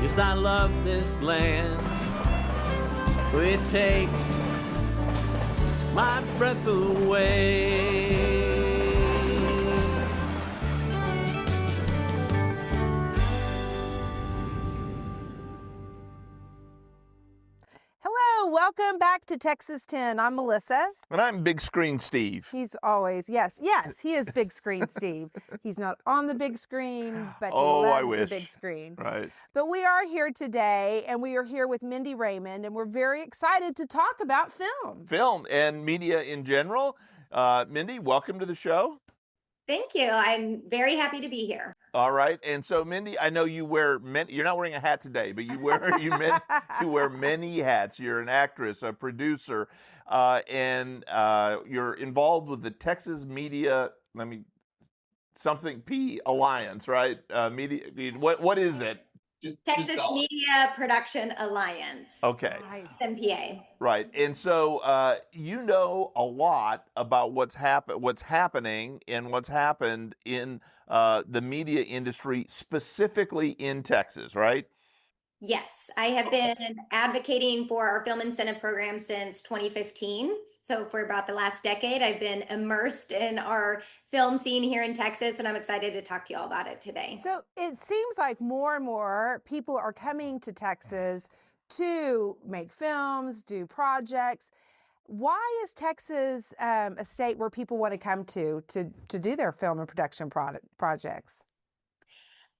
'cause I love this land. It takes my breath away. Hello, welcome back to Texas 10. I'm Melissa. And I'm Big Screen Steve. He's always, yes, he is Big Screen Steve. He's not on the big screen, but he I loves wish. the big screen. Right. But we are here today, and we are here with Mindy Raymond, and we're very excited to talk about film. Film and media in general. Mindy, welcome to the show. Thank you. I'm very happy to be here. All right. And so, Mindy, I know you wear many, you're not wearing a hat today, but you wear many hats. You're an actress, a producer, and you're involved with the Texas Media, Alliance, right? What is it? Texas Media Production Alliance. Okay. TXMPA. Right. And so you know a lot about what's happening and what's happened in the media industry, specifically in Texas, right? Yes, I have been advocating for our film incentive program since 2015. So for about the last decade, I've been immersed in our film scene here in Texas, and I'm excited to talk to you all about it today. So it seems like more and more people are coming to Texas to make films, do projects. Why is Texas a state where people want to come to do their film and production projects?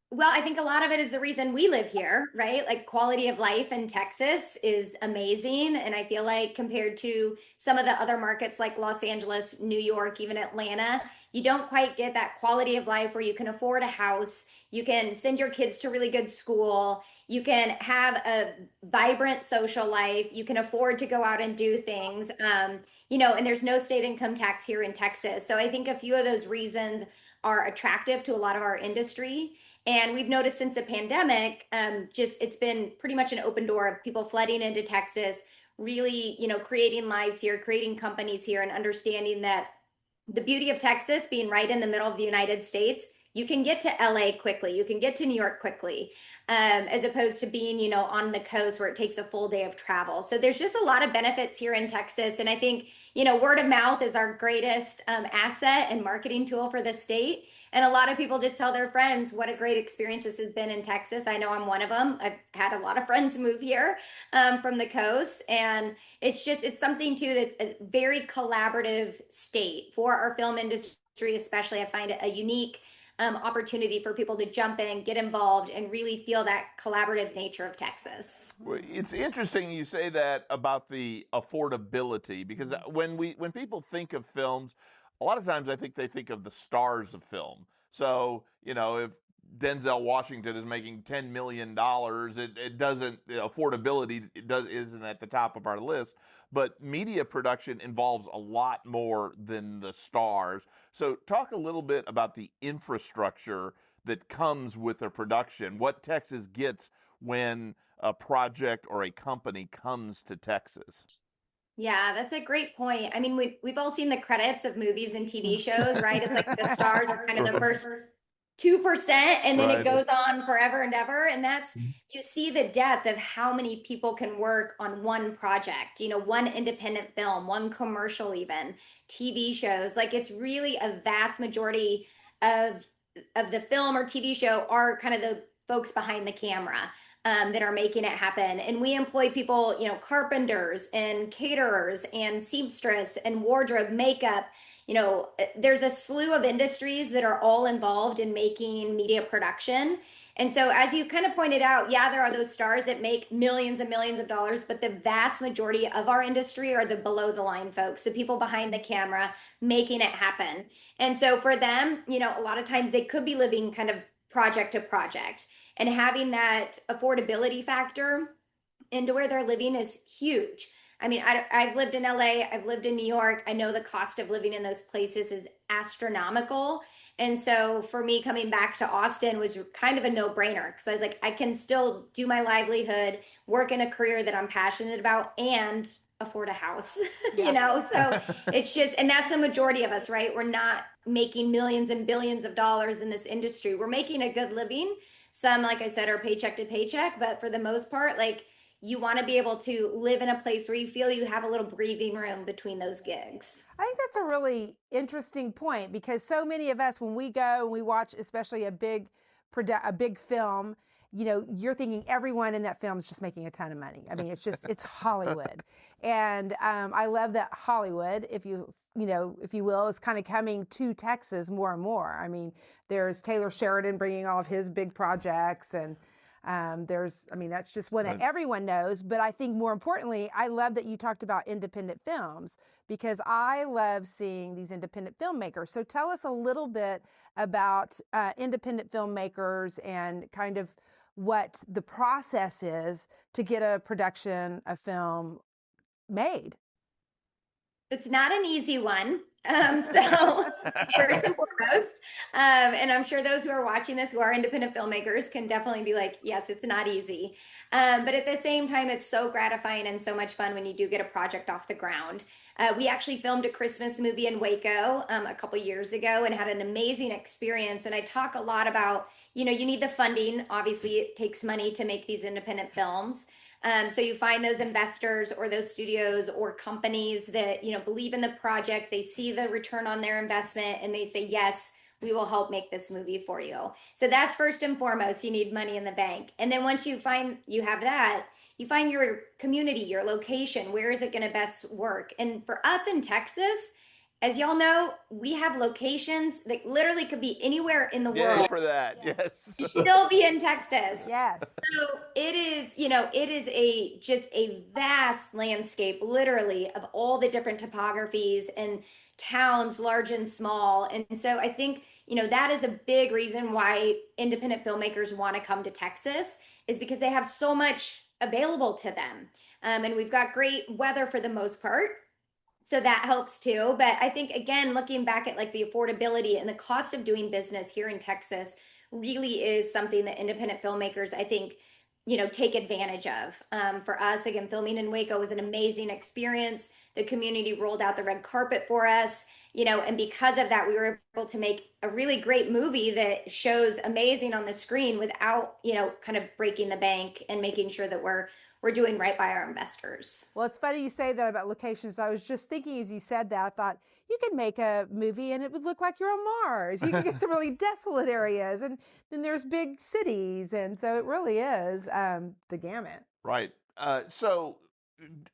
Well, I think a lot of it is the reason we live here, right? Like quality of life in Texas is amazing. And I feel like compared to some of the other markets like Los Angeles, New York, even Atlanta, you don't quite get that quality of life where you can afford a house, you can send your kids to really good school, you can have a vibrant social life, you can afford to go out and do things, and there's no state income tax here in Texas. So I think a few of those reasons are attractive to a lot of our industry. And we've noticed since the pandemic, it's been pretty much an open door of people flooding into Texas, really, creating lives here, creating companies here, and understanding that the beauty of Texas being right in the middle of the United States, you can get to LA quickly, you can get to New York quickly, as opposed to being, on the coast where it takes a full day of travel. So there's just a lot of benefits here in Texas. And I think, word of mouth is our greatest asset and marketing tool for the state. And a lot of people just tell their friends what a great experience this has been in Texas. I know I'm one of them. I've had a lot of friends move here from the coast. And it's something too that's a very collaborative state for our film industry, especially. I find it a unique opportunity for people to jump in, get involved, and really feel that collaborative nature of Texas. Well, it's interesting you say that about the affordability, because when people think of films, a lot of times I think they think of the stars of film. So, if Denzel Washington is making $10 million, it doesn't, affordability isn't at the top of our list. But media production involves a lot more than the stars. So talk a little bit about the infrastructure that comes with a production, what Texas gets when a project or a company comes to Texas. Yeah, that's a great point. I mean, we've all seen the credits of movies and TV shows, right? It's like the stars are kind of the first 2%, and then it goes on forever and ever. And you see the depth of how many people can work on one project, one independent film, one commercial, even TV shows. Like it's really a vast majority of the film or TV show are kind of the folks behind the camera. That are making it happen. And we employ people, carpenters and caterers and seamstress and wardrobe, makeup. There's a slew of industries that are all involved in making media production. And so as you kind of pointed out, yeah, there are those stars that make millions and millions of dollars, but the vast majority of our industry are the below the line folks, the people behind the camera making it happen. And so for them, a lot of times they could be living kind of project to project. And having that affordability factor into where they're living is huge. I mean, I've lived in LA, I've lived in New York. I know the cost of living in those places is astronomical. And so for me, coming back to Austin was kind of a no-brainer because I was like, I can still do my livelihood, work in a career that I'm passionate about, and afford a house, so it's just, and that's a majority of us, right? We're not making millions and billions of dollars in this industry. We're making a good living, Some, like I said, are paycheck to paycheck, but for the most part, like you want to be able to live in a place where you feel you have a little breathing room between those gigs. I think that's a really interesting point, because so many of us, when we go and we watch, especially a big film, you know, you're thinking everyone in that film is just making a ton of money. I mean, it's Hollywood. And I love that Hollywood, if you will, is kind of coming to Texas more and more. I mean, there's Taylor Sheridan bringing all of his big projects, and that's just one that everyone knows. But I think more importantly, I love that you talked about independent films, because I love seeing these independent filmmakers. So tell us a little bit about independent filmmakers and kind of what the process is to get a film made. It's not an easy one. So first and foremost, and I'm sure those who are watching this who are independent filmmakers can definitely be like, yes, it's not easy. But at the same time, it's so gratifying and so much fun when you do get a project off the ground. We actually filmed a Christmas movie in Waco a couple years ago and had an amazing experience. And I talk a lot about, you need the funding. Obviously, it takes money to make these independent films. So you find those investors or those studios or companies that, believe in the project, they see the return on their investment, and they say, yes, we will help make this movie for you. So that's first and foremost, you need money in the bank. And then once you find you have that, you find your community, your location, where is it going to best work? And for us in Texas, as y'all know, we have locations that literally could be anywhere in the world. Yay for that, yes. Still be in Texas. Yes. So it is, it is just a vast landscape, literally, of all the different topographies and towns, large and small. And so I think, that is a big reason why independent filmmakers want to come to Texas, is because they have so much available to them. And we've got great weather for the most part. So that helps too. But I think, again, looking back at like the affordability and the cost of doing business here in Texas really is something that independent filmmakers, I think, take advantage of. For us, again, filming in Waco was an amazing experience. The community rolled out the red carpet for us, and because of that, we were able to make a really great movie that shows amazing on the screen without, kind of breaking the bank, and making sure that we're doing right by our investors. Well, it's funny you say that about locations. I was just thinking as you said that, I thought you could make a movie and it would look like you're on Mars. You can get some really desolate areas, and then there's big cities. And so it really is the gamut. Right. So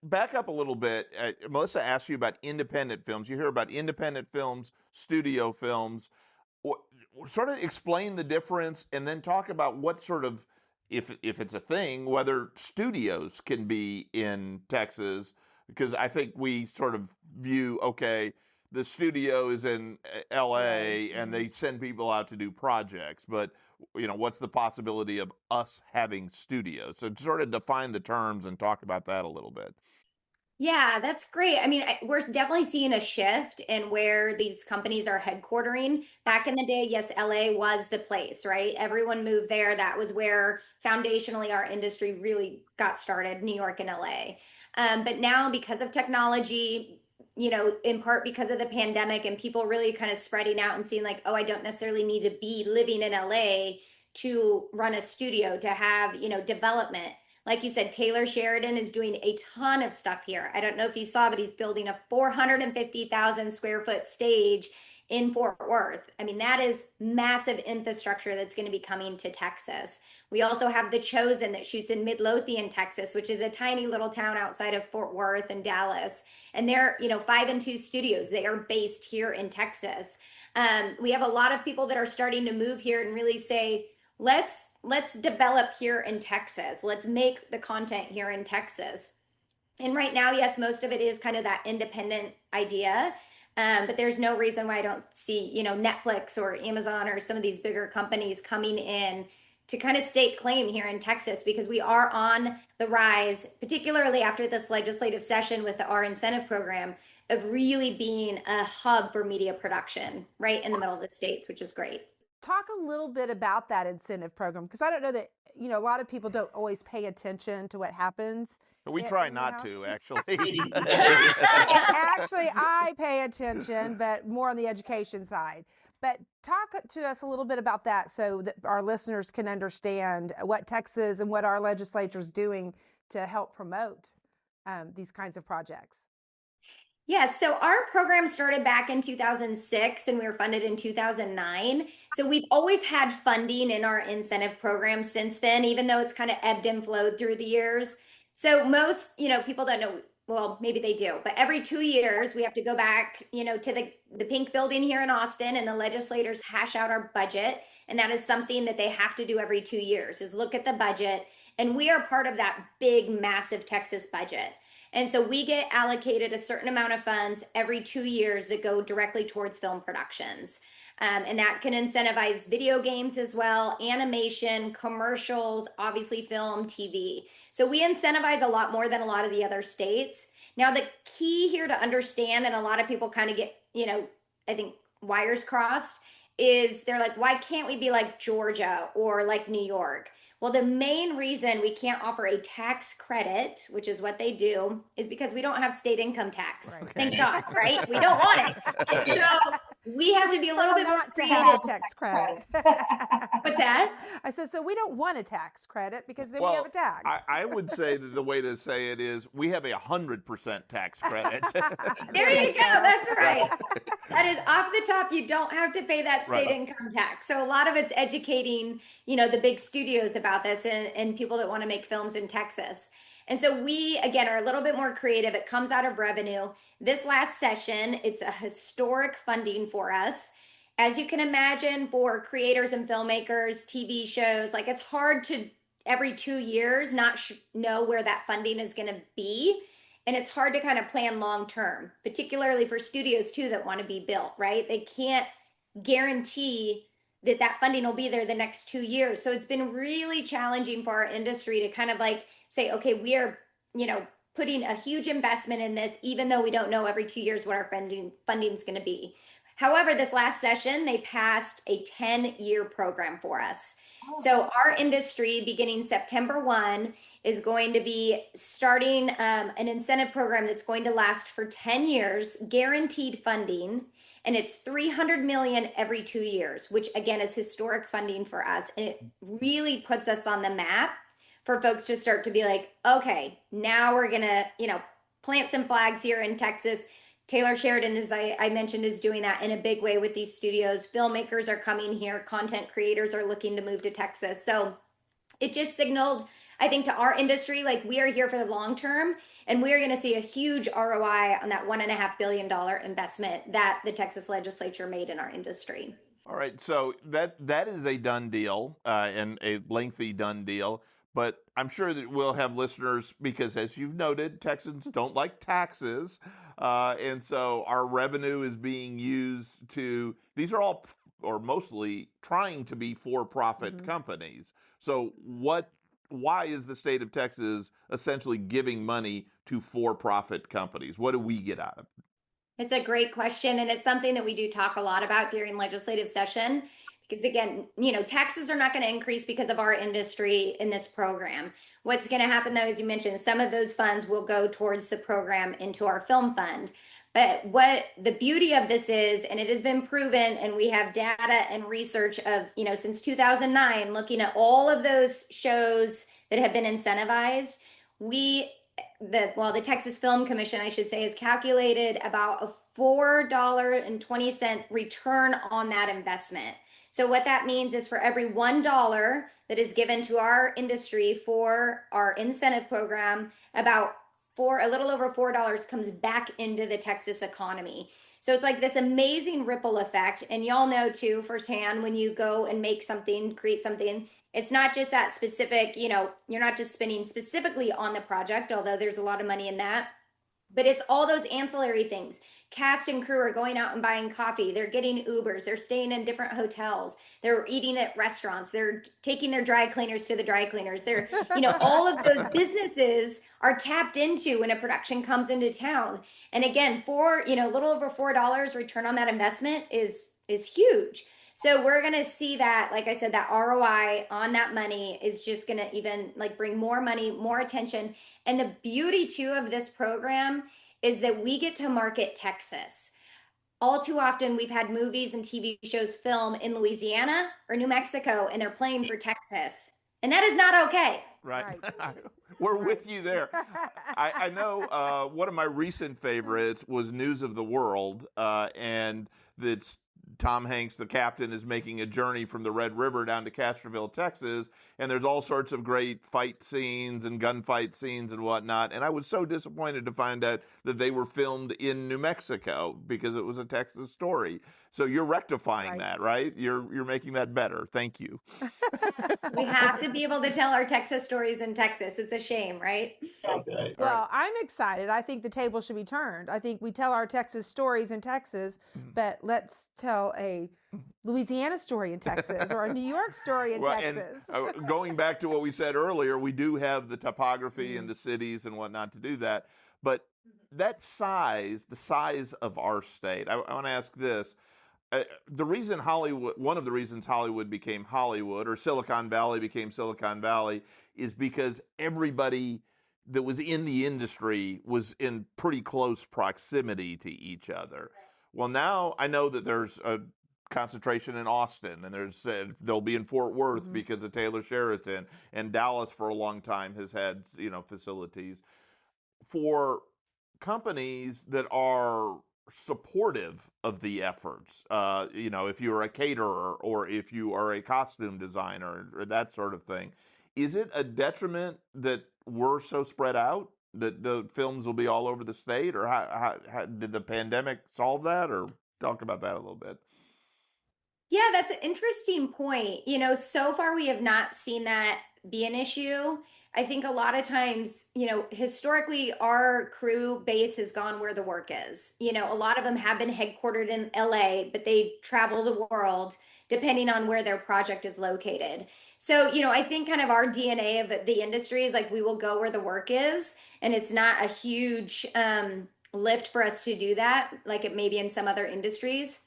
back up a little bit. M'Lissa asked you about independent films. You hear about independent films, studio films. Sort of explain the difference, and then talk about what sort of, if it's a thing, whether studios can be in Texas, because I think we sort of view, okay, the studio is in LA and they send people out to do projects, but what's the possibility of us having studios? So sort of define the terms and talk about that a little bit. Yeah, that's great. I mean, we're definitely seeing a shift in where these companies are headquartering. Back in the day, yes, LA was the place, right? Everyone moved there. That was where foundationally our industry really got started, New York and LA. But now, because of technology, in part because of the pandemic and people really kind of spreading out and seeing like, oh, I don't necessarily need to be living in LA to run a studio, to have, development. Like you said, Taylor Sheridan is doing a ton of stuff here. I don't know if you saw, but he's building a 450,000 square foot stage in Fort Worth. I mean, that is massive infrastructure that's going to be coming to Texas. We also have The Chosen that shoots in Midlothian, Texas, which is a tiny little town outside of Fort Worth and Dallas. And they're, 5 and 2 studios. They are based here in Texas. We have a lot of people that are starting to move here and really say, let's develop here in Texas. Let's make the content here in Texas. And right now, yes, most of it is kind of that independent idea. But there's no reason why I don't see, Netflix or Amazon or some of these bigger companies coming in to kind of stake claim here in Texas, because we are on the rise, particularly after this legislative session with our incentive program, of really being a hub for media production right in the middle of the states, which is great. Talk a little bit about that incentive program, because I don't know that, a lot of people don't always pay attention to what happens. We try not to, actually. Actually, I pay attention, but more on the education side. But talk to us a little bit about that so that our listeners can understand what Texas and what our legislature is doing to help promote these kinds of projects. Yes, so our program started back in 2006 and we were funded in 2009. So we've always had funding in our incentive program since then, even though it's kind of ebbed and flowed through the years. So most, people don't know, well, maybe they do, but every 2 years we have to go back, to the pink building here in Austin, and the legislators hash out our budget. And that is something that they have to do every 2 years, is look at the budget. And we are part of that big, massive Texas budget. And so we get allocated a certain amount of funds every 2 years that go directly towards film productions. And that can incentivize video games as well, animation, commercials, obviously film, TV. So we incentivize a lot more than a lot of the other states. Now, the key here to understand, and a lot of people kind of get, I think wires crossed, is they're like, why can't we be like Georgia or like New York? Well, the main reason we can't offer a tax credit, which is what they do, is because we don't have state income tax. Right. Thank God, right? We don't want it. So we have to be a little bit more not to creative. have a tax credit. What's that? I said, so we don't want a tax credit because then we have a tax. I would say that the way to say it is we have a 100% tax credit. There you go. That's right. That is off the top. You don't have to pay that state Right. income tax. So a lot of it's educating, the big studios about this and people that want to make films in Texas. And so we, again, are a little bit more creative. It comes out of revenue. This last session, it's a historic funding for us. As you can imagine, for creators and filmmakers, TV shows, like it's hard to every 2 years not know where that funding is going to be. And it's hard to kind of plan long term, particularly for studios too that want to be built, right? They can't guarantee that funding will be there the next 2 years. So it's been really challenging for our industry to kind of like say, okay, we are, putting a huge investment in this, even though we don't know every 2 years what our funding is going to be. However, this last session, they passed a 10-year program for us. So our industry, beginning September 1, is going to be starting an incentive program that's going to last for 10 years, guaranteed funding. And it's $300 million every 2 years, which again is historic funding for us. And it really puts us on the map for folks to start to be like, okay, now we're gonna, plant some flags here in Texas. Taylor Sheridan, as I mentioned, is doing that in a big way with these studios. Filmmakers are coming here. Content creators are looking to move to Texas. So it just signaled, I think, to our industry, like we are here for the long term, and we are going to see a huge ROI on that $1.5 billion investment that the Texas legislature made in our industry. All right, so that is a done deal and a lengthy done deal. But I'm sure that we'll have listeners, because as you've noted, Texans don't like taxes. And so our revenue is being used to, these are all, or mostly, trying to be for-profit companies. So why is the state of Texas essentially giving money to for-profit companies? What do we get out of it? It's a great question. And it's something that we do talk a lot about during legislative session. Because again, taxes are not going to increase because of our industry in this program. What's going to happen, though, as you mentioned, some of those funds will go towards the program into our film fund. But what the beauty of this is, and it has been proven, and we have data and research of, since 2009, looking at all of those shows that have been incentivized, the Texas Film Commission, I should say, has calculated about a $4.20 return on that investment. So what that means is for every $1 that is given to our industry for our incentive program, about a little over $4 comes back into the Texas economy. So it's like this amazing ripple effect. And y'all know too, firsthand, when you go and make something, create something, it's not just that specific, you're not just spending specifically on the project, although there's a lot of money in that, but it's all those ancillary things. Cast and crew are going out and buying coffee. They're getting Ubers. They're staying in different hotels. They're eating at restaurants. They're taking their dry cleaners to the dry cleaners. They're, all of those businesses are tapped into when a production comes into town. And again, for, a little over $4 return on that investment is huge. So we're going to see that, like I said, that ROI on that money is just going to even bring more money, more attention. And the beauty too of this program is that we get to market Texas. all too often we've had movies and TV shows film in Louisiana or New Mexico, and they're playing for Texas. And that is not okay. Right. Right. We're with you there. I know one of my recent favorites was News of the World, and that's Tom Hanks, the captain, is making a journey from the Red River down to Castroville, Texas, and there's all sorts of great fight scenes and gunfight scenes and whatnot. And I was so disappointed to find out that they were filmed in New Mexico because it was a Texas story. So you're rectifying Right. that, right? You're making that better. Thank you. We have to be able to tell our Texas stories in Texas. It's a shame, right? Okay. Well, I'm excited. I think the table should be turned. I think we tell our Texas stories in Texas, but let's tell a Louisiana story in Texas or a New York story in Texas. And going back to what we said earlier, we do have the topography and the cities and whatnot to do that. But that size, the size of our state, I want to ask this. The reason Hollywood, one of the reasons Hollywood became Hollywood or Silicon Valley became Silicon Valley is because everybody that was in the industry was in pretty close proximity to each other. Well, now I know that there's a concentration in Austin, and they'll be in Fort Worth because of Taylor Sheraton, and Dallas for a long time has had facilities. For companies that are supportive of the efforts, if you're a caterer or if you are a costume designer or that sort of thing, is it a detriment that we're so spread out that the films will be all over the state, or how did the pandemic solve that, or talk about that a little bit? Yeah, that's an interesting point. So far we have not seen that be an issue. I think a lot of times, historically our crew base has gone where the work is. A lot of them have been headquartered in LA, but they travel the world depending on where their project is located. So, I think kind of our DNA of the industry is like we will go where the work is, and it's not a huge lift for us to do that like it may be in some other industries.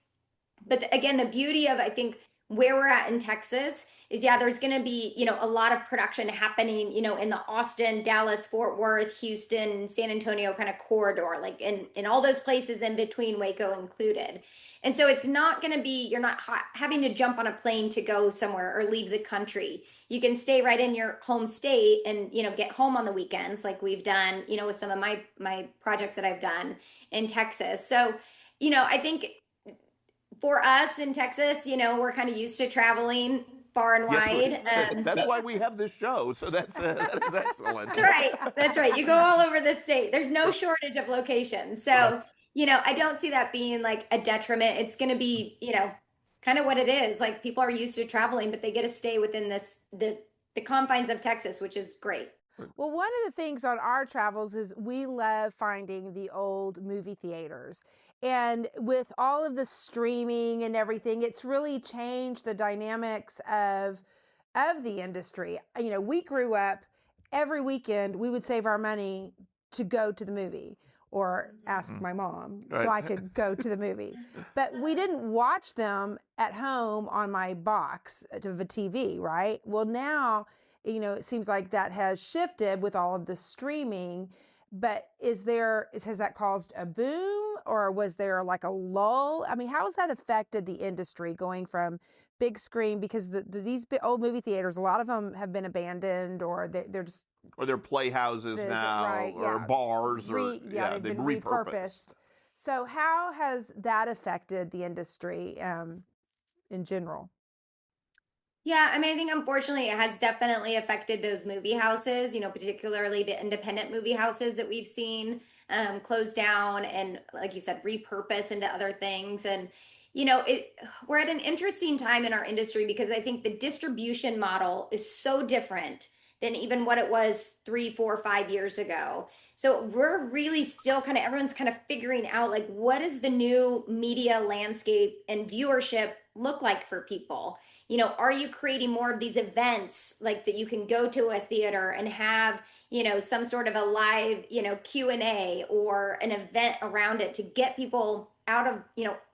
But again, the beauty of, I think, where we're at in Texas is, there's going to be, a lot of production happening, in the Austin, Dallas, Fort Worth, Houston, San Antonio kind of corridor, like in all those places in between, Waco included. And so it's not going to be, you're not having to jump on a plane to go somewhere or leave the country. You can stay right in your home state and, get home on the weekends like we've done, with some of my projects that I've done in Texas. So, I think for us in Texas, we're kind of used to traveling far and wide. That's why we have this show. So that is excellent. That's right. You go all over the state. There's no shortage of locations. So, I don't see that being like a detriment. It's going to be, kind of what it is. Like people are used to traveling, but they get to stay within the confines of Texas, which is great. Well, one of the things on our travels is we love finding the old movie theaters. And with all of the streaming and everything, it's really changed the dynamics of the industry. We grew up every weekend, we would save our money to go to the movie or ask my mom so I could go to the movie. But we didn't watch them at home on my box of a TV, right? Well, now, it seems like that has shifted with all of the streaming. But has that caused a boom, or was there like a lull? I mean, how has that affected the industry going from big screen? Because these old movie theaters, a lot of them have been abandoned, or they're just, or they're playhouses now, or bars, they've been repurposed. So how has that affected the industry in general? Yeah, I mean, I think unfortunately it has definitely affected those movie houses, particularly the independent movie houses that we've seen close down and, like you said, repurpose into other things. And, we're at an interesting time in our industry because I think the distribution model is so different than even what it was 3, 4, 5 years ago. So we're really still everyone's kind of figuring out like, what does the new media landscape and viewership look like for people? Are you creating more of these events like that you can go to a theater and have, some sort of a live, Q&A or an event around it to get people out of,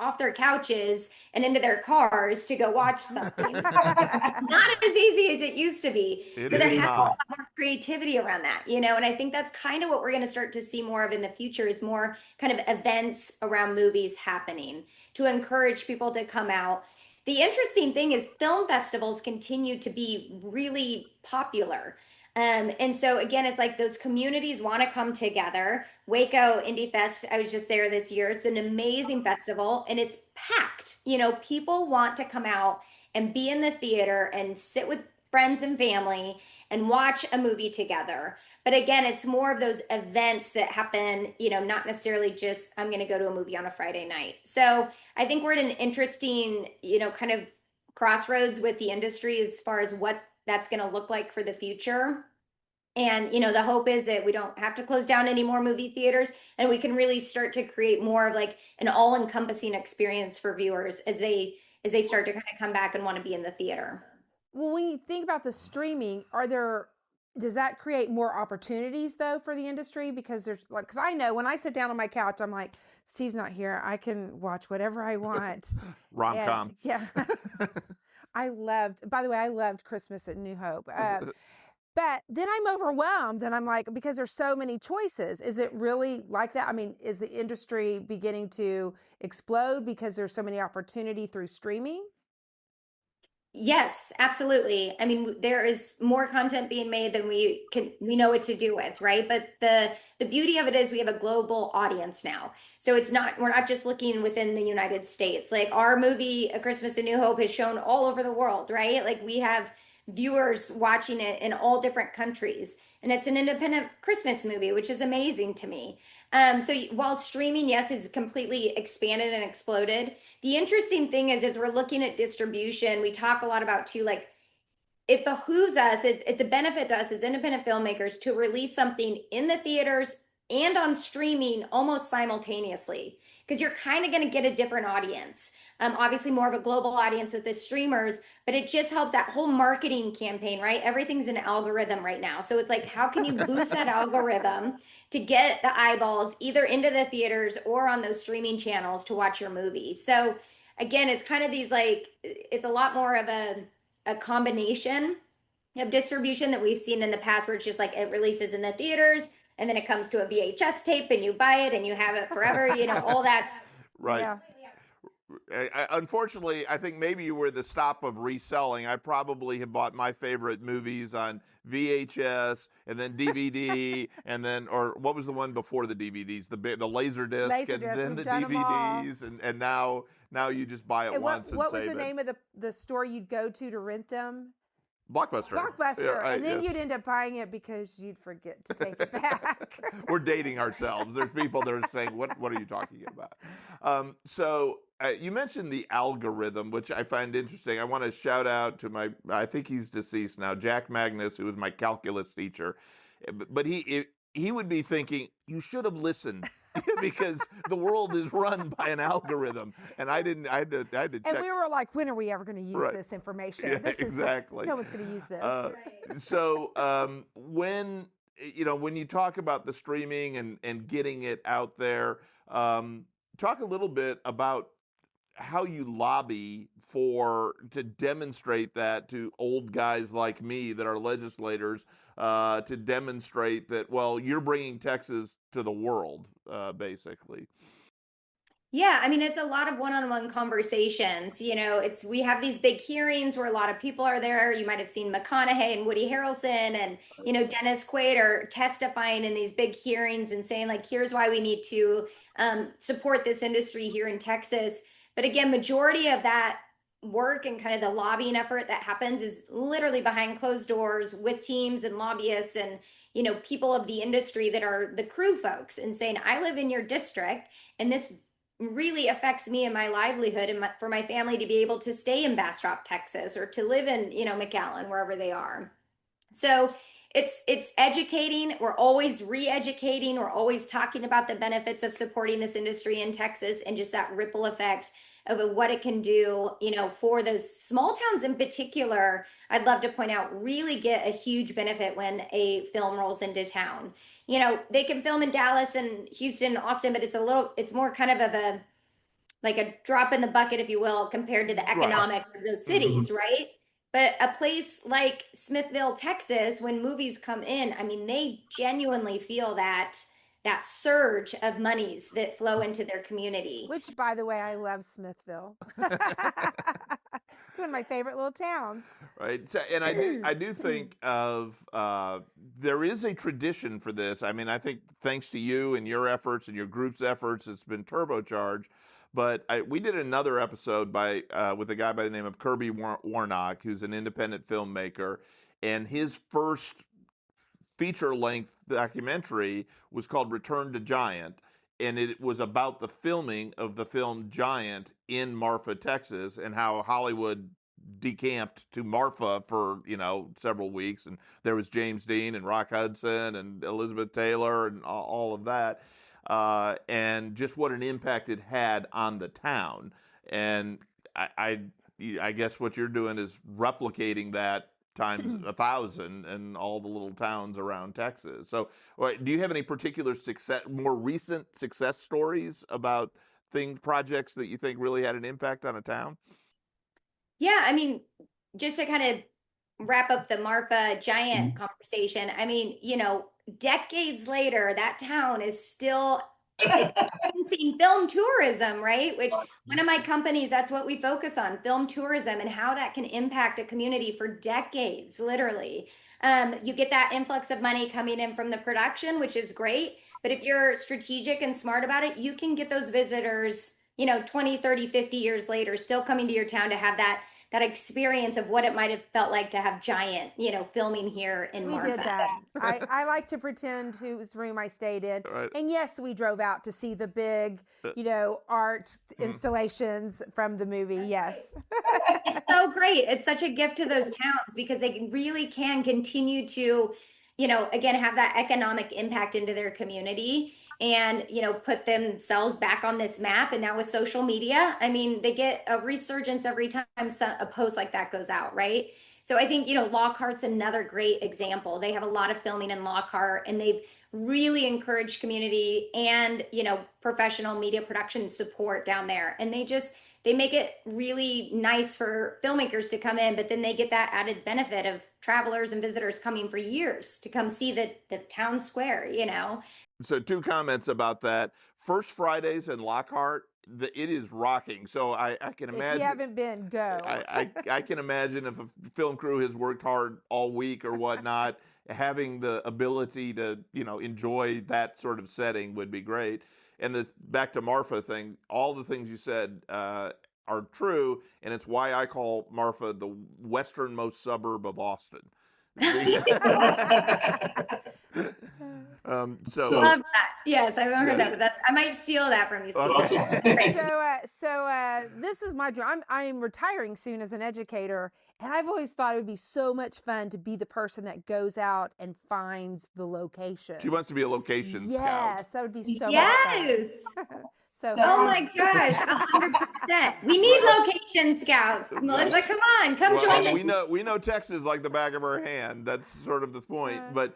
off their couches and into their cars to go watch something. Not as easy as it used to be. It So there is has to be a not. lot more creativity around that, and I think that's kind of what we're going to start to see more of in the future is more kind of events around movies happening to encourage people to come out. The interesting thing is film festivals continue to be really popular. And so again, it's like those communities want to come together. Waco Indie Fest, I was just there this year. It's an amazing festival and it's packed. People want to come out and be in the theater and sit with friends and family and watch a movie together. But again, it's more of those events that happen, not necessarily just I'm going to go to a movie on a Friday night. So I think we're at an interesting, kind of crossroads with the industry as far as what that's going to look like for the future. And, the hope is that we don't have to close down any more movie theaters and we can really start to create more of like an all-encompassing experience for viewers as they start to kind of come back and want to be in the theater. Well, when you think about the streaming, does that create more opportunities though for the industry? Because because I know when I sit down on my couch, I'm like, Steve's not here. I can watch whatever I want. Rom-com. Yeah. By the way, I loved Christmas at New Hope. But then I'm overwhelmed and I'm like, because there's so many choices. Is it really like that? I mean, is the industry beginning to explode because there's so many opportunity through streaming? Yes, absolutely. I mean, there is more content being made than we know what to do with, right? But the beauty of it is we have a global audience now. So we're not just looking within the United States. Like our movie, A Christmas in New Hope, is shown all over the world, right? Like we have viewers watching it in all different countries. And it's an independent Christmas movie, which is amazing to me. So while streaming, yes, has completely expanded and exploded, the interesting thing is, as we're looking at distribution, we talk a lot about too, like it behooves us, it's a benefit to us as independent filmmakers to release something in the theaters and on streaming almost simultaneously, because you're kind of going to get a different audience. Obviously, more of a global audience with the streamers, but it just helps that whole marketing campaign, right? Everything's an algorithm right now. So it's like, how can you boost that algorithm to get the eyeballs either into the theaters or on those streaming channels to watch your movie? So again, it's kind of these like, it's a lot more of a combination of distribution that we've seen in the past where it's just like it releases in the theaters and then it comes to a VHS tape and you buy it and you have it forever, all that's Right. Yeah. Unfortunately, I think maybe you were the stop of reselling. I probably have bought my favorite movies on VHS and then DVD and then, or what was the one before the DVDs? The Laserdisc and then the DVDs and now you just buy it once and what save was the it. name of the store you'd go to rent them? Blockbuster. Blockbuster. Yeah, right, and then yes. you'd end up buying it because you'd forget to take it back. We're dating ourselves. There's people that are saying, what are you talking about? So you mentioned the algorithm, which I find interesting. I want to shout out to I think he's deceased now, Jack Magnus, who was my calculus teacher. But he would be thinking, you should have listened. Because the world is run by an algorithm, and I had to check. And we were like, when are we ever going to use this information? Yeah, This is exactly. no one's going to use this. So when you talk about the streaming and getting it out there, talk a little bit about how you lobby to demonstrate that to old guys like me that are legislators, to demonstrate that, well, you're bringing Texas to the world, basically. Yeah, I mean, it's a lot of one-on-one conversations. We have these big hearings where a lot of people are there. You might have seen McConaughey and Woody Harrelson and, Dennis Quaid are testifying in these big hearings and saying, like, here's why we need to support this industry here in Texas. But again, majority of that work and kind of the lobbying effort that happens is literally behind closed doors with teams and lobbyists and, people of the industry that are the crew folks and saying, I live in your district and this really affects me and my livelihood and for my family to be able to stay in Bastrop, Texas, or to live in, McAllen, wherever they are. So it's educating. We're always re-educating. We're always talking about the benefits of supporting this industry in Texas and just that ripple effect of what it can do, for those small towns in particular. I'd love to point out, really get a huge benefit when a film rolls into town. They can film in Dallas and Houston, Austin, but it's more kind of a like a drop in the bucket, if you will, compared to the economics of those cities, right? But a place like Smithville, Texas, when movies come in, I mean, they genuinely feel that surge of monies that flow into their community. Which, by the way, I love Smithville. It's one of my favorite little towns. Right. So, and I do think of there is a tradition for this. I mean, I think thanks to you and your efforts and your group's efforts, it's been turbocharged. But we did another episode with a guy by the name of Kirby Warnock, who's an independent filmmaker, and his first feature-length documentary was called Return to Giant, and it was about the filming of the film Giant in Marfa, Texas, and how Hollywood decamped to Marfa for several weeks, and there was James Dean and Rock Hudson and Elizabeth Taylor and all of that, and just what an impact it had on the town. And I guess what you're doing is replicating that times 1,000 and all the little towns around Texas. So, do you have any particular more recent success stories about projects that you think really had an impact on a town? Yeah, I mean, just to kind of wrap up the Marfa Giant conversation, I mean, decades later, that town is still experiencing film tourism, right? Which one of my companies, that's what we focus on, film tourism, and how that can impact a community for decades, literally. You get that influx of money coming in from the production, which is great. But if you're strategic and smart about it, you can get those visitors, 20, 30, 50 years later, still coming to your town to have that experience of what it might have felt like to have Giant, filming here in Marfa. We did that. I like to pretend whose room I stayed in. Right. And yes, we drove out to see the big, art installations from the movie. Yes. It's so great. It's such a gift to those towns because they really can continue to, again, have that economic impact into their community and, put themselves back on this map. And now with social media, I mean, they get a resurgence every time a post like that goes out, right? So I think, Lockhart's another great example. They have a lot of filming in Lockhart, and they've really encouraged community and, professional media production support down there. And they make it really nice for filmmakers to come in, but then they get that added benefit of travelers and visitors coming for years to come see the town square, So 2 comments about that. First Fridays in Lockhart, it is rocking. So I can imagine. If you haven't been, go. I can imagine if a film crew has worked hard all week or whatnot, having the ability to enjoy that sort of setting would be great. And the back to Marfa thing, all the things you said are true, and it's why I call Marfa the westernmost suburb of Austin. So love that. Yes, I haven't heard that, but I might steal that from you, Steve. Okay. So this is my dream. I am retiring soon as an educator, and I've always thought it would be so much fun to be the person that goes out and finds the location. She wants to be a location scout. Yes, that would be so much Yes. fun. So, oh my gosh, 100%. We need location scouts. M'Lissa, come join us. We know Texas like the back of our hand. That's sort of the point. But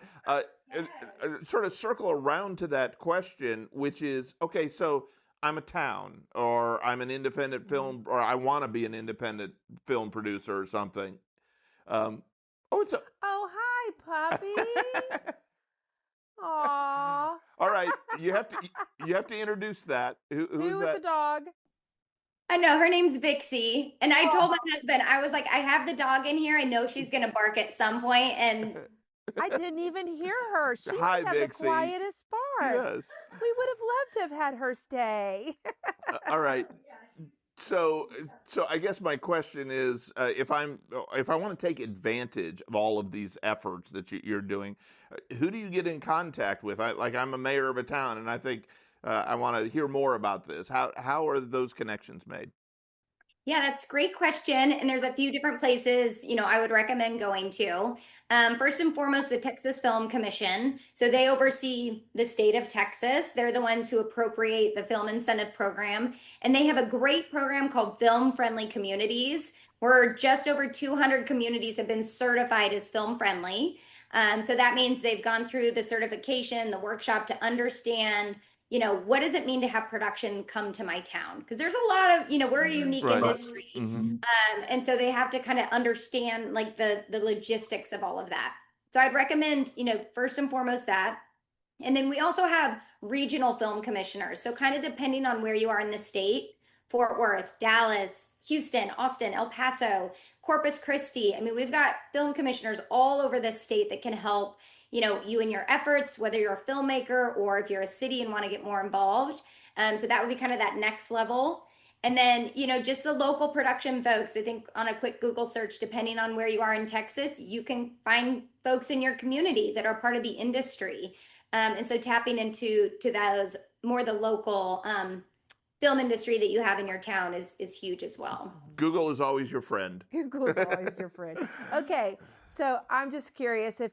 sort of circle around to that question, which is, okay, so I'm a town, or I'm an independent film, or I want to be an independent film producer or something. Oh, hi, puppy. Aww. All right, you have to introduce that. Who's Who that? is the dog? I know, her name's Vixie. And I told my husband, I was like, I have the dog in here. I know she's going to bark at some point. And I didn't even hear her. She Hi, must have Vixie. the quietest bark. Yes. We would have loved to have had her stay. All right. So I guess my question is, if I want to take advantage of all of these efforts that you're doing, who do you get in contact with? I'm a mayor of a town, and I think I want to hear more about this. How are those connections made? yeah, that's a great question. And there's a few different places, I would recommend going to. First and foremost, the Texas Film Commission. So they oversee the state of Texas. They're the ones who appropriate the film incentive program. And they have a great program called Film Friendly Communities, where just over 200 communities have been certified as film friendly. So that means they've gone through the certification, the workshop to understand what does it mean to have production come to my town? Because there's a lot of, we're a unique Right. industry. Mhm. And so they have to kind of understand like the logistics of all of that. So I'd recommend, first and foremost that. And then we also have regional film commissioners. So kind of depending on where you are in the state, Fort Worth, Dallas, Houston, Austin, El Paso, Corpus Christi. I mean, we've got film commissioners all over the state that can help, you in your efforts, whether you're a filmmaker or if you're a city and want to get more involved. So that would be kind of that next level. And then, just the local production folks, I think on a quick Google search, depending on where you are in Texas, you can find folks in your community that are part of the industry. And so tapping into those more the local film industry that you have in your town is huge as well. Google is always your friend. Google is always your friend. Okay, so I'm just curious if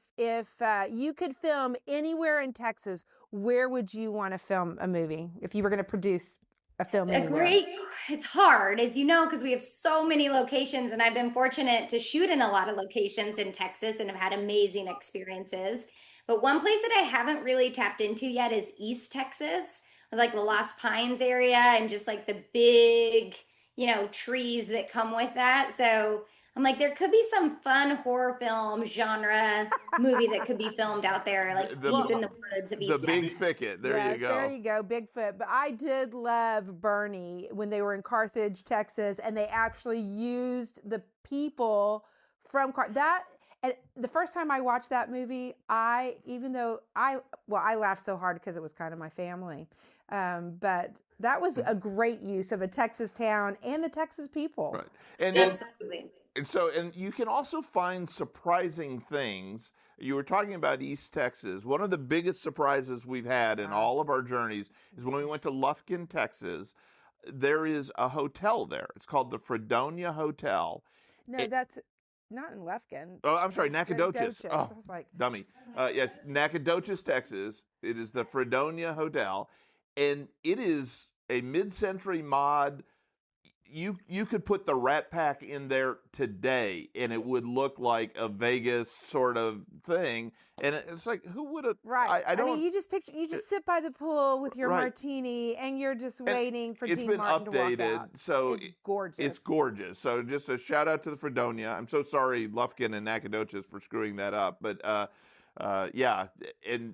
you could film anywhere in Texas, where would you want to film a movie if you were going to produce a film? It's hard, as you know, because we have so many locations, and I've been fortunate to shoot in a lot of locations in Texas and have had amazing experiences. But one place that I haven't really tapped into yet is East Texas, like the Lost Pines area and just like the big, trees that come with that. So I'm like, there could be some fun horror film genre movie that could be filmed out there, like deep in the woods of East The Big Texas. Thicket. There you go. There you go, Bigfoot. But I did love Bernie when they were in Carthage, Texas, and they actually used the people from that. And the first time I watched that movie, I laughed so hard because it was kind of my family. But that was a great use of a Texas town and the Texas people. Right. And Absolutely. And you can also find surprising things. You were talking about East Texas. One of the biggest surprises we've had in all of our journeys is when we went to Lufkin, Texas. There is a hotel there. It's called the Fredonia Hotel. No, that's not in Lufkin. Oh, I'm sorry, Nacogdoches. Oh, I was like, dummy. Yes, Nacogdoches, Texas. It is the Fredonia Hotel, and it is a mid-century mod. You could put the Rat Pack in there today, and it would look like a Vegas sort of thing. And it's like, who would have? right. I don't. mean, you just sit by the pool with your Right. martini, and you're just waiting for It's Dean been Martin to walk updated, out. so It's gorgeous. It's gorgeous. So just a shout out to the Fredonia. I'm so sorry, Lufkin and Nacogdoches, for screwing that up. But yeah, and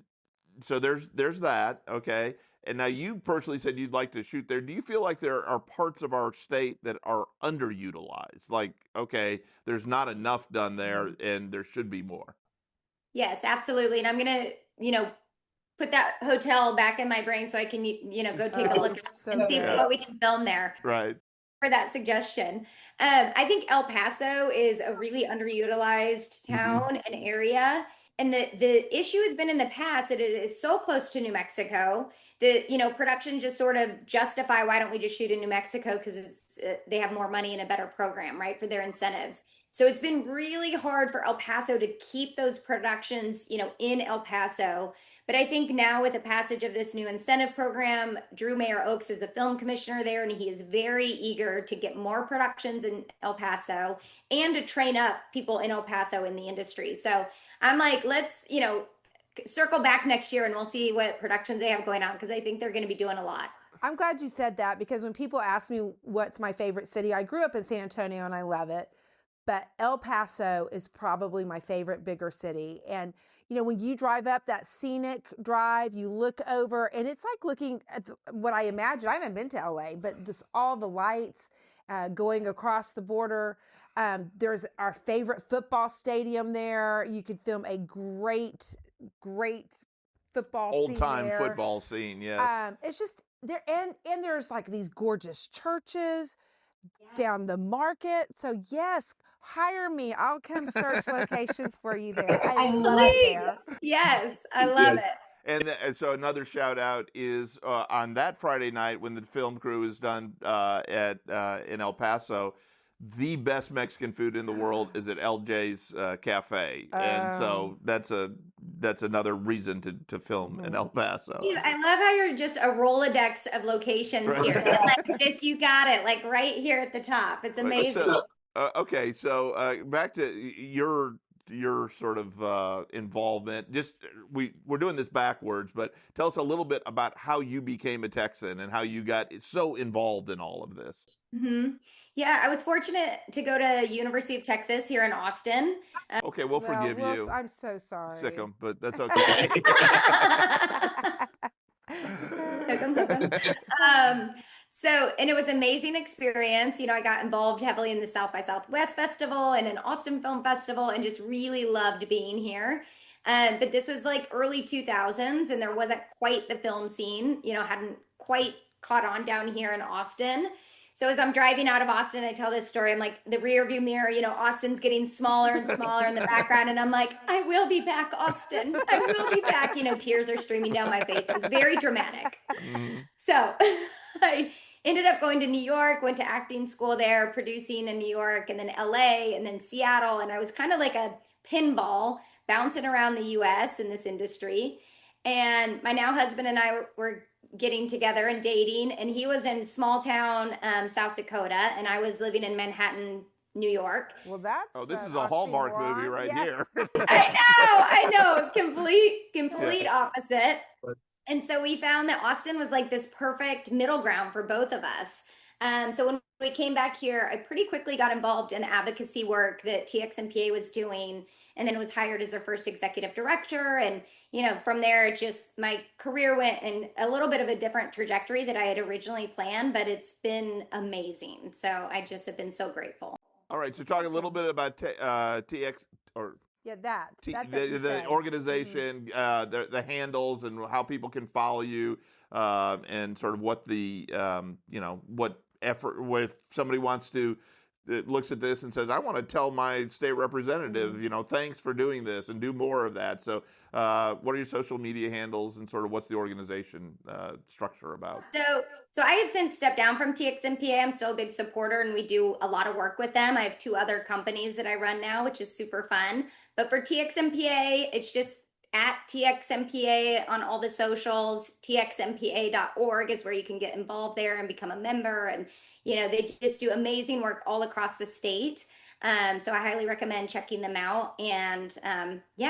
so there's that. Okay. And now you personally said you'd like to shoot there. Do you feel like there are parts of our state that are underutilized? Like, okay, there's not enough done there and there should be more. Yes, absolutely. And I'm going to, put that hotel back in my brain so I can, go take a look It's so and see good. what we can film there. Right. For that suggestion. I think El Paso is a really underutilized town and area. And the issue has been in the past that it is so close to New Mexico that, production just sort of justify, why don't we just shoot in New Mexico? Because they have more money and a better program, right, for their incentives. So it's been really hard for El Paso to keep those productions, in El Paso. But I think now with the passage of this new incentive program, Drew Mayer Oaks is a film commissioner there, and he is very eager to get more productions in El Paso and to train up people in El Paso in the industry. So I'm like, let's, circle back next year and we'll see what productions they have going on, because I think they're going to be doing a lot. I'm glad you said that, because when people ask me what's my favorite city, I grew up in San Antonio and I love it. But El Paso is probably my favorite bigger city. And, when you drive up that scenic drive, you look over and it's like looking at what I imagine. I haven't been to LA, but all the lights going across the border. There's our favorite football stadium there. You could film a great football Old time scene there. football scene, yes. It's just there, and there's like these gorgeous churches down the market. So yes, hire me. I'll come search locations for you there. I love it there. Yes, I love it. And so another shout out is on that Friday night when the film crew is done in El Paso. The best Mexican food in the world is at LJ's Cafe, and so that's another reason to film in El Paso. Yeah, I love how you're just a Rolodex of locations here. Like, you got it, like right here at the top. It's amazing. So, okay, so back to your your sort of involvement? Just we're doing this backwards, but tell us a little bit about how you became a Texan and how you got so involved in all of this. Hmm. Yeah, I was fortunate to go to University of Texas here in Austin. Okay, we'll forgive you. I'm so sorry. Sick 'em, but that's okay. Hook 'em, hook 'em. And it was an amazing experience. I got involved heavily in the South by Southwest Festival and an Austin Film Festival and just really loved being here. But this was like early 2000s and there wasn't quite the film scene, hadn't quite caught on down here in Austin. So as I'm driving out of Austin, I tell this story. I'm like, the rear view mirror, Austin's getting smaller and smaller in the background. And I'm like, I will be back, Austin. I will be back. Tears are streaming down my face. It was very dramatic. So I ended up going to New York, went to acting school there, producing in New York, and then LA, and then Seattle. And I was kind of like a pinball bouncing around the US in this industry. And my now husband and I were getting together and dating, and he was in small town South Dakota, and I was living in Manhattan, New York. Well, that's this is a Hallmark movie right here. I know, complete opposite. And so we found that Austin was like this perfect middle ground for both of us. So when we came back here, I pretty quickly got involved in advocacy work that TXMPA was doing, and then was hired as their first executive director. And from there, my career went in a little bit of a different trajectory that I had originally planned, but it's been amazing. So I just have been so grateful. All right, so talk a little bit about TX or the organization, the handles, and how people can follow you, and sort of what the what effort, if somebody wants to. It looks at this and says, I want to tell my state representative, thanks for doing this and do more of that. So what are your social media handles and sort of what's the organization structure about? So I have since stepped down from TXMPA. I'm still a big supporter and we do a lot of work with them. I have 2 other companies that I run now, which is super fun. But for TXMPA, it's just at TXMPA on all the socials. TXMPA.org is where you can get involved there and become a member. And they just do amazing work all across the state. So I highly recommend checking them out. And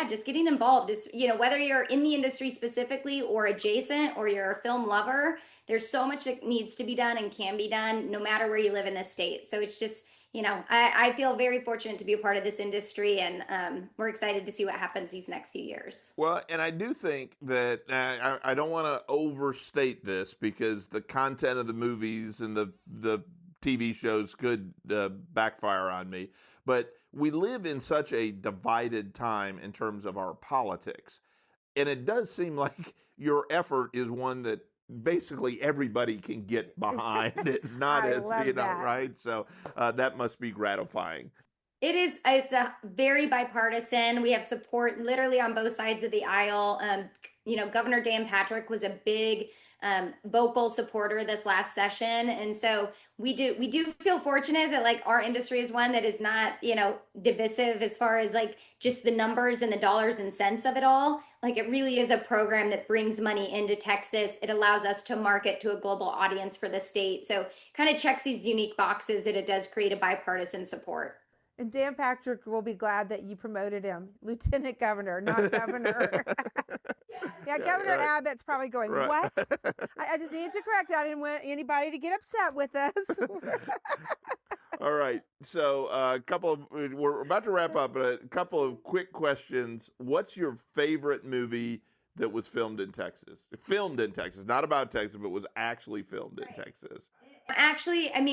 just getting involved is, whether you're in the industry specifically or adjacent or you're a film lover, there's so much that needs to be done and can be done no matter where you live in this state. So it's just, I feel very fortunate to be a part of this industry, and we're excited to see what happens these next few years. Well, and I do think that I don't want to overstate this because the content of the movies and the TV shows could backfire on me, but we live in such a divided time in terms of our politics, and it does seem like your effort is one that basically everybody can get behind. It's not as, right? So that must be gratifying. It is. It's a very bipartisan. We have support literally on both sides of the aisle. Governor Dan Patrick was a big vocal supporter this last session. And so we do feel fortunate that like our industry is one that is not, divisive as far as like just the numbers and the dollars and cents of it all. Like it really is a program that brings money into Texas. It allows us to market to a global audience for the state. So kind of checks these unique boxes that it does create a bipartisan support. And Dan Patrick will be glad that you promoted him, Lieutenant Governor, not Governor. Governor Abbott's probably going, what? I just need to correct that. I didn't want anybody to get upset with us. All right. So we're about to wrap up, but a couple of quick questions. What's your favorite movie that was filmed in Texas? Filmed in Texas, not about Texas, but was actually filmed in Texas. Actually, I'm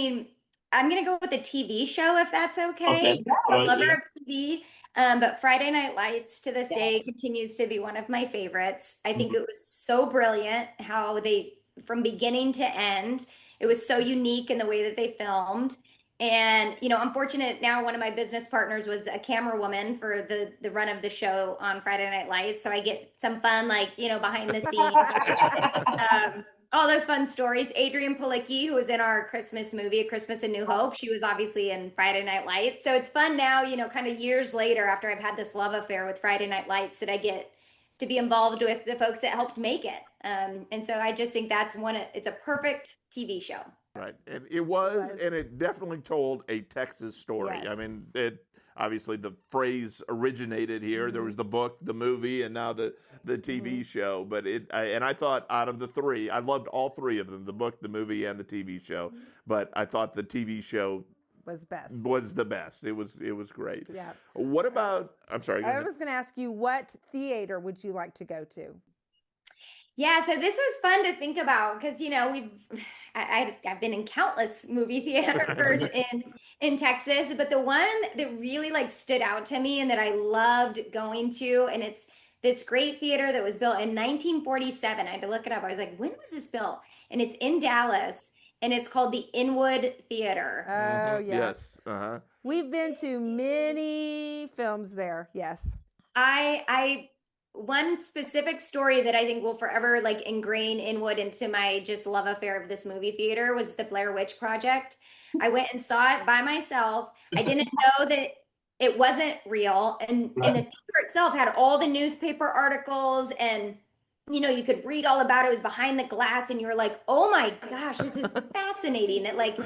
going to go with a TV show, if that's okay. I'm a lover of TV, but Friday Night Lights to this day continues to be one of my favorites. I think it was so brilliant how they, from beginning to end, it was so unique in the way that they filmed. And, I'm fortunate now one of my business partners was a camera woman for the run of the show on Friday Night Lights. So I get some fun, behind the scenes. All those fun stories. Adrienne Palicki, who was in our Christmas movie, A Christmas in New Hope, she was obviously in Friday Night Lights. So it's fun now, kind of years later after I've had this love affair with Friday Night Lights that I get to be involved with the folks that helped make it. And so I just think it's a perfect TV show. Right. And it was, and it definitely told a Texas story. Yes. obviously the phrase originated here. There was the book, the movie, and now the TV show. But I thought out of the three, I loved all three of them: the book, the movie, and the TV show. But I thought the TV show was the best. It was great. Yeah. What about? I'm sorry. Go I ahead. was going to ask you, what theater would you like to go to? Yeah, so this was fun to think about because I've been in countless movie theaters in Texas, but the one that really like stood out to me and that I loved going to, and it's this great theater that was built in 1947. I had to look it up. I was like, when was this built? And it's in Dallas, and it's called the Inwood Theater. Oh, Yes. Uh-huh. We've been to many films there. Yes. I one specific story that I think will forever like ingrain Inwood into my just love affair of this movie theater was the Blair Witch Project. I went and saw it by myself. I didn't know that it wasn't real, and the theater itself had all the newspaper articles, and you could read all about it. It was behind the glass, and you were like, oh my gosh, this is fascinating that like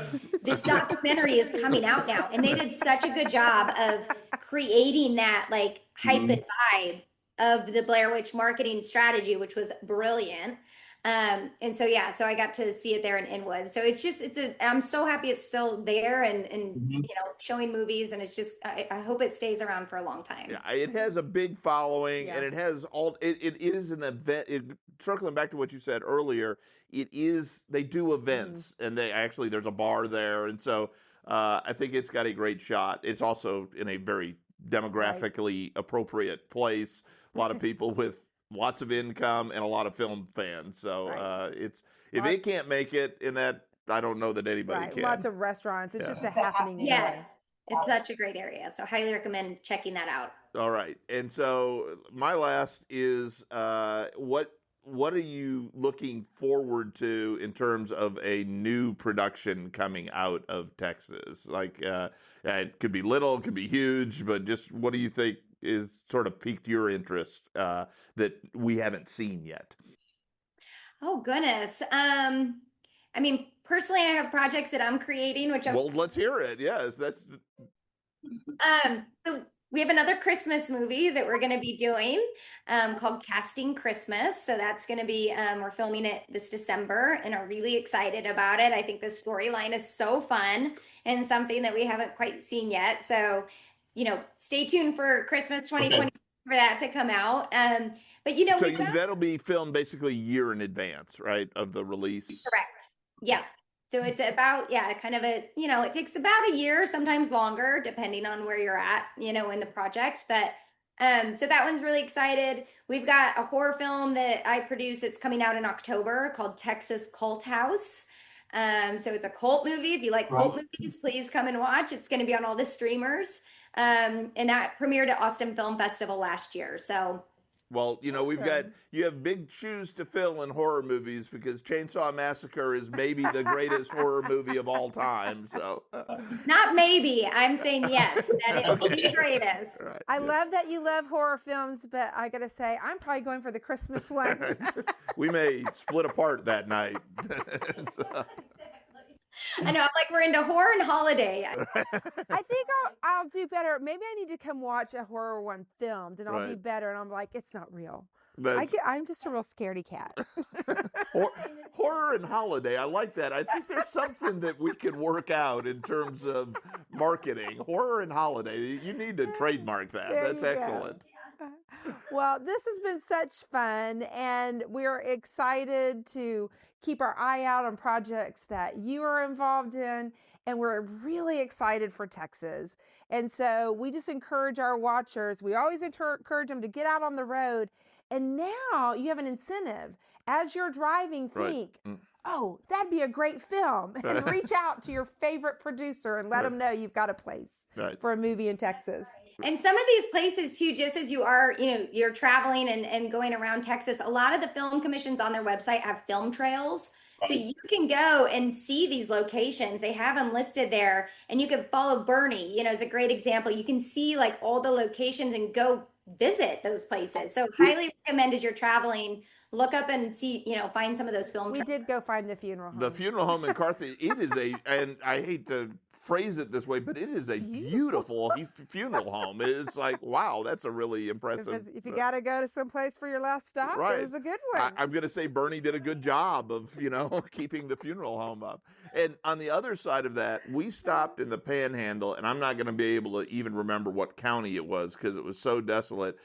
this documentary is coming out now. And they did such a good job of creating that like hype and vibe of the Blair Witch marketing strategy, which was brilliant. And so I got to see it there in Inwood. So I'm so happy it's still there and showing movies, and it's just I hope it stays around for a long time. Yeah, it has a big following, and it has it is an event. Circling back to what you said earlier, they do events, and there's a bar there, and so I think it's got a great shot. It's also in a very demographically appropriate place. A lot of people with lots of income and a lot of fans. So if they can't make it in that, I don't know that anybody can. Lots of restaurants. It's just a happening. Yes, it's such a great area. So highly recommend checking that out. All right, and so my last is what are you looking forward to in terms of a new production coming out of Texas? Like it could be little, it could be huge, but just what do you think is sort of piqued your interest that we haven't seen yet? Oh goodness. I mean, personally, I have projects that I'm creating, well, let's hear it. Yes, that's. So we have another Christmas movie that we're going to be doing called Casting Christmas. So that's going to be, we're filming it this December and are really excited about it. I think the storyline is so fun and something that we haven't quite seen yet. So, stay tuned for Christmas 2020 for that to come out. But so that'll be filmed basically a year in advance, right, of the release? Correct. Yeah. So it's about, kind of it takes about a year, sometimes longer, depending on where you're at, in the project. But so that one's really excited. We've got a horror film that I produce. It's coming out in October called Texas Cult House. So it's a cult movie. If you like cult movies, please come and watch. It's going to be on all the streamers. And that premiered at Austin Film Festival last year. So. Well, you have big shoes to fill in horror movies because Chainsaw Massacre is maybe the greatest horror movie of all time. So, not maybe, I'm saying yes, that is the greatest. Right. I love that you love horror films, but I gotta say, I'm probably going for the Christmas one. We may split apart that night. So. I know, I'm like, we're into horror and holiday. I think I'll do better. Maybe I need to come watch a horror one filmed, and I'll be better. And I'm like, it's not real. I'm just a real scaredy cat. Horror and holiday, I like that. I think there's something that we can work out in terms of marketing. Horror and holiday, you need to trademark that. That's excellent. Well, this has been such fun, and we're excited to keep our eye out on projects that you are involved in, and we're really excited for Texas. And so we just encourage our watchers, we always encourage them to get out on the road, and now you have an incentive. As you're driving, think, oh, that'd be a great film, and reach out to your favorite producer and let them know you've got a place for a movie in Texas. And some of these places too, just as you are, you're traveling and going around Texas, a lot of the film commissions on their website have film trails. So you can go and see these locations. They have them listed there, and you can follow Bernie, as a great example. You can see like all the locations and go visit those places. So highly recommend as you're traveling, look up and see, find some of those film trails. We did go find the funeral home. The funeral home in Carthage, it is and I hate to phrase it this way, but it is a beautiful funeral home. It's like, wow, that's a really impressive. If you got to go to someplace for your last stop, it was a good one. I'm going to say Bernie did a good job of, keeping the funeral home up. And on the other side of that, we stopped in the Panhandle, and I'm not going to be able to even remember what county it was because it was so desolate.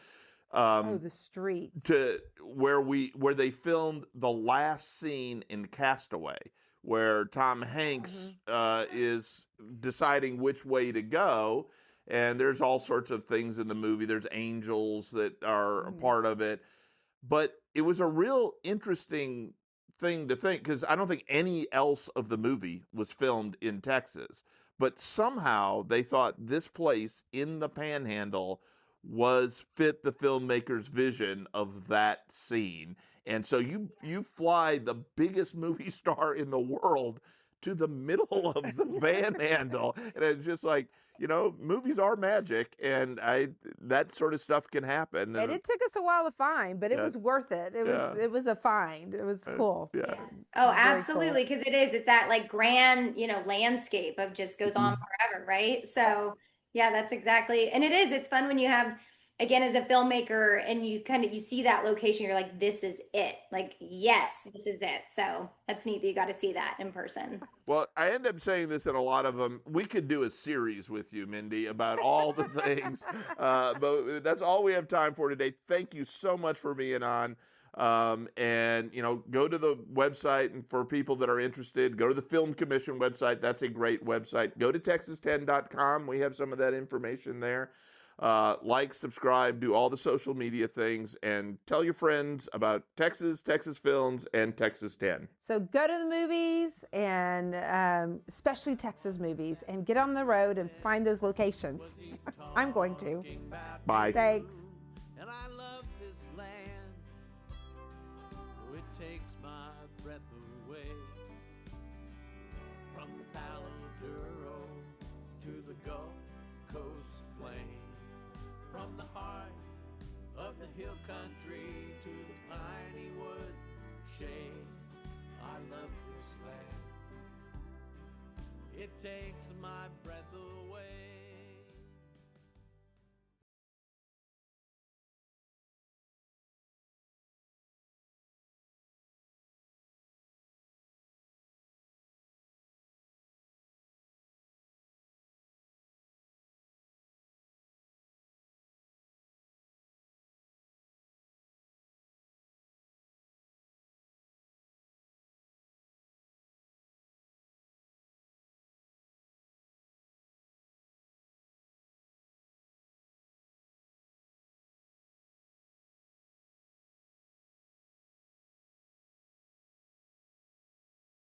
The streets. To where they filmed the last scene in Castaway, where Tom Hanks is deciding which way to go, and there's all sorts of things in the movie. There's angels that are a part of it, but it was a real interesting thing to think because I don't think any else of the movie was filmed in Texas, but somehow they thought this place in the Panhandle fit the filmmaker's vision of that scene. And so you fly the biggest movie star in the world to the middle of the Panhandle. And it's just like, movies are magic, and that sort of stuff can happen. And it took us a while to find, but it was worth it. It was a find. It was cool. Yeah. Yes. Oh, absolutely. Because it's that like grand, landscape of just goes on forever, right? So yeah, that's exactly. And it's fun when you have, again, as a filmmaker, and you see that location, you're like, this is it. Like, yes, this is it. So that's neat that you got to see that in person. Well, I end up saying this in a lot of them. We could do a series with you, Mindy, about all the things. But that's all we have time for today. Thank you so much for being on. And go to the website, and for people that are interested, go to the Film Commission website. That's a great website. Go to texas10.com. We have some of that information there. Subscribe, do all the social media things, and tell your friends about Texas Films, and Texas 10. So go to the movies, and especially Texas movies, and get on the road and find those locations. I'm going to. Bye. Thanks. And I love this land. It takes my breath away. From the Palo Duro to the Gulf Coast plain. From the heart of the hill country to the piney wood shade. I love this land. It takes my breath away.